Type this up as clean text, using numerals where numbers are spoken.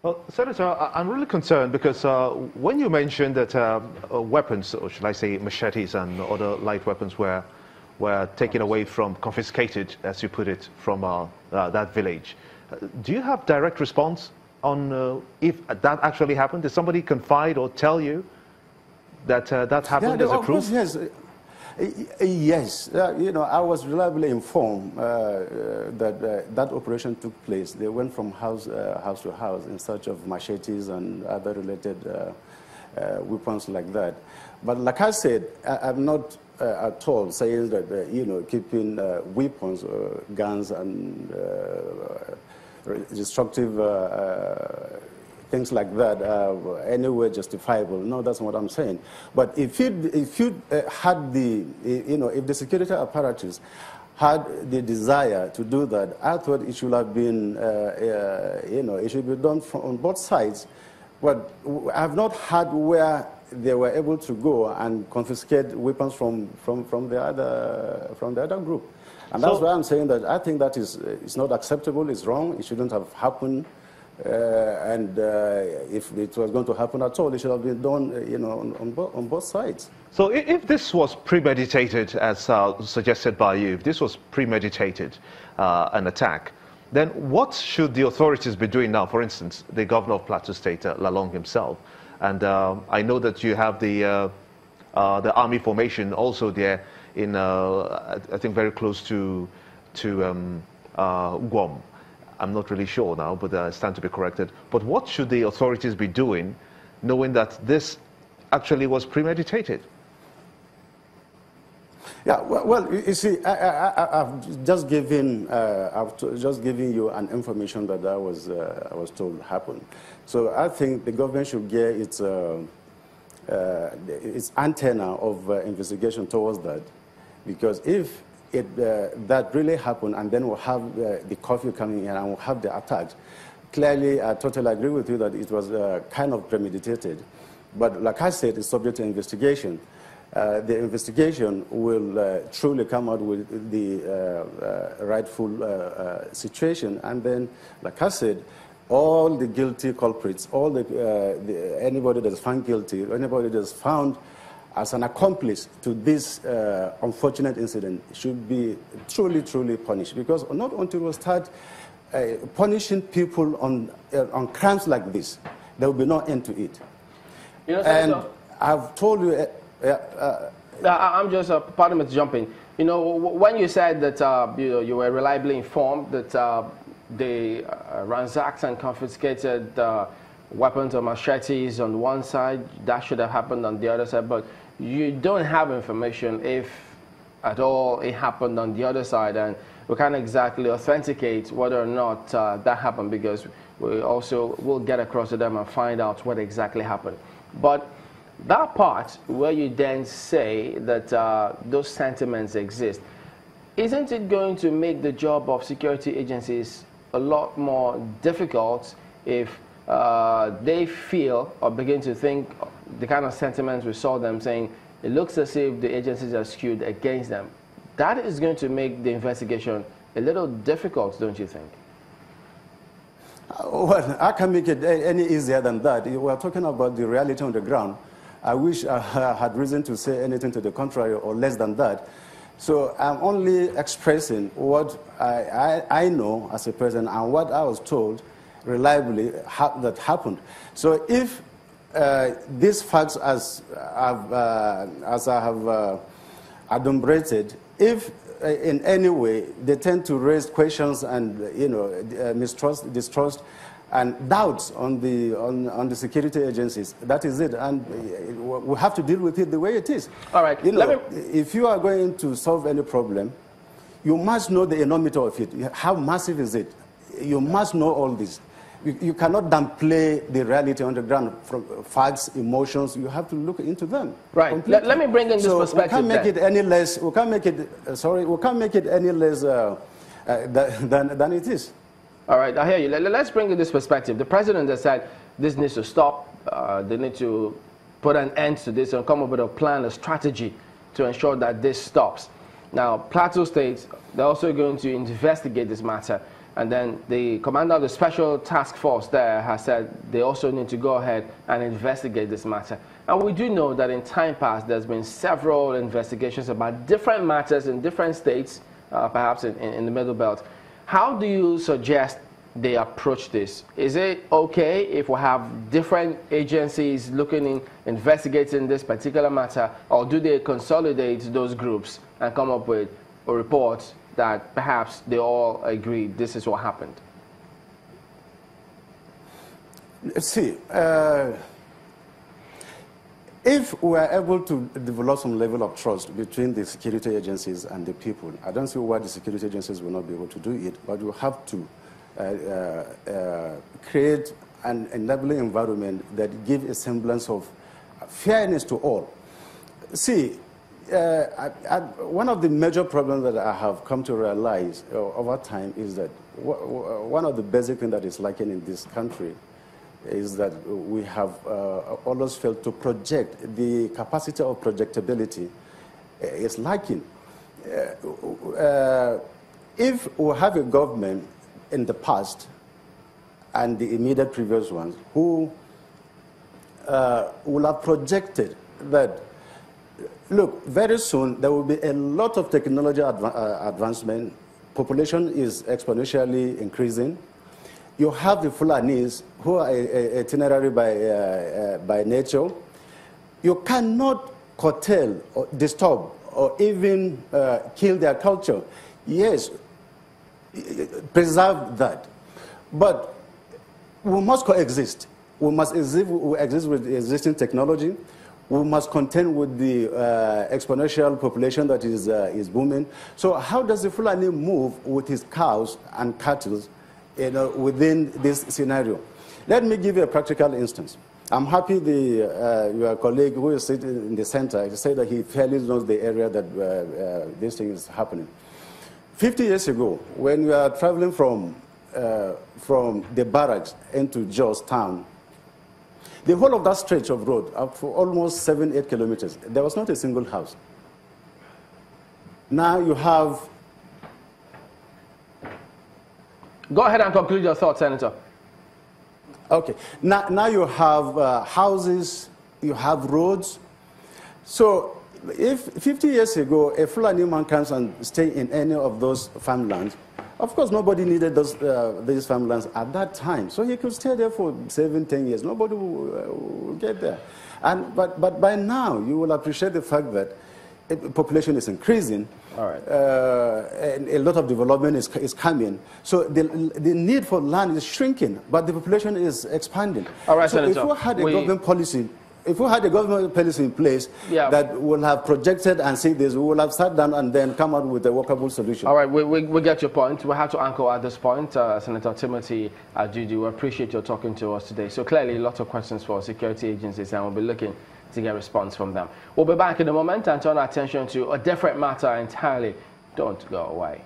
Well, Senator, I'm really concerned because when you mentioned that weapons, or should I say machetes and other light weapons were taken away from, confiscated, as you put it, from that village, do you have direct response on if that actually happened? Did somebody confide or tell you that that happened as a proof? Yes. Yes, I was reliably informed that that operation took place. They went from house to house in search of machetes and other related weapons like that. But like I said, I'm not at all saying that keeping weapons, guns, and destructive things like that anywhere justifiable. No, that's what I'm saying. But if you had the, if the security apparatus had the desire to do that, I thought it should have been, it should be done on both sides. But I've not had where they were able to go and confiscate weapons from the other group. And that's why I'm saying that I think that it's not acceptable, it's wrong, it shouldn't have happened. If it was going to happen at all, it should have been done, on both sides. So if this was premeditated, as suggested by you, if this was premeditated, an attack, then what should the authorities be doing now? For instance, the governor of Plateau State, Lalong himself, and I know that you have the army formation also there in, I think, very close to Guam. I'm not really sure now, but I stand to be corrected. But what should the authorities be doing, knowing that this actually was premeditated? Yeah, well, you see, I've just given you an information that I was told happened. So I think the government should get its antenna of investigation towards that, because if that really happened, and then we'll have the curfew coming in and we'll have the attacks. Clearly, I totally agree with you that it was kind of premeditated. But like I said, it's subject to investigation. The investigation will truly come out with the rightful situation. And then, like I said, all the guilty culprits, all anybody that's found guilty, anybody that's found as an accomplice to this unfortunate incident should be truly, truly punished. Because not until we start punishing people on crimes like this, there will be no end to it. And I've told you... I'm just, pardon me to jump in. When you said that you were reliably informed that they ransacked and confiscated weapons or machetes on one side, that should have happened on the other side, but you don't have information if at all it happened on the other side, and we can't exactly authenticate whether or not that happened, because we also will get across to them and find out what exactly happened. But that part where you then say that those sentiments exist, isn't it going to make the job of security agencies a lot more difficult if they feel or begin to think the kind of sentiments we saw them saying, it looks as if the agencies are skewed against them? That is going to make the investigation a little difficult, don't you think? Well, I can make it any easier than that. We're talking about the reality on the ground. I wish I had reason to say anything to the contrary or less than that. So I'm only expressing what I know as a person and what I was told reliably that happened. So if these facts, as I have adumbrated, if in any way they tend to raise questions and mistrust, distrust, and doubts on the security agencies, that is it, and we have to deal with it the way it is. All right. If you are going to solve any problem, you must know the enormity of it. How massive is it? You must know all this. You cannot downplay the reality on the ground from facts, emotions. You have to look into them. Right. Let me bring in this perspective. We can't make it any less. We can't make it. Sorry, we can't make it any less than it is. All right, I hear you. Let's bring in this perspective. The president has said this needs to stop. They need to put an end to this and come up with a plan, a strategy to ensure that this stops. Now, Plateau State, they're also going to investigate this matter. And then the commander of the special task force there has said they also need to go ahead and investigate this matter. And we do know that in time past, there's been several investigations about different matters in different states, perhaps in the Middle Belt. How do you suggest they approach this? Is it okay if we have different agencies investigating this particular matter, or do they consolidate those groups and come up with a report that perhaps they all agree this is what happened? Let's see. If we are able to develop some level of trust between the security agencies and the people, I don't see why the security agencies will not be able to do it, but we have to create an enabling environment that gives a semblance of fairness to all. See, one of the major problems that I have come to realize over time is that one of the basic things that is lacking in this country is that we have always failed to project. The capacity of projectability is lacking. If we have a government in the past and the immediate previous ones who will have projected that, look, very soon there will be a lot of technology advancement. Population is exponentially increasing. You have the Fulanis who are itinerary by nature. You cannot curtail or disturb or even kill their culture. Yes, preserve that. But we must coexist. We must exist with existing technology. We must contend with the exponential population that is booming. So how does the Fulani move with his cows and cattle within this scenario? Let me give you a practical instance. I'm happy your colleague who is sitting in the center said that he fairly knows the area that this thing is happening. 50 years ago, when we were traveling from the barracks into Jos town, the whole of that stretch of road, up for almost 7-8 kilometers, there was not a single house. Now you have... Go ahead and conclude your thoughts, Senator. Okay. Now you have houses, you have roads. So if 50 years ago, a Fulani man comes and stay in any of those farmlands, of course, nobody needed these farmlands at that time. So he could stay there for 7-10 years. Nobody will get there. But by now, you will appreciate the fact that population is increasing. All right. And a lot of development is coming. So the need for land is shrinking, but the population is expanding. All right, so Senator. If we had a government policy, if we had a government policy in place that will have projected and see this, we will have sat down and then come out with a workable solution. All right, we get your point. We have to anchor at this point. Senator Timothy Adudu, we appreciate your talking to us today. So clearly, lots of questions for security agencies, and we'll be looking to get a response from them. We'll be back in a moment and turn our attention to a different matter entirely. Don't go away.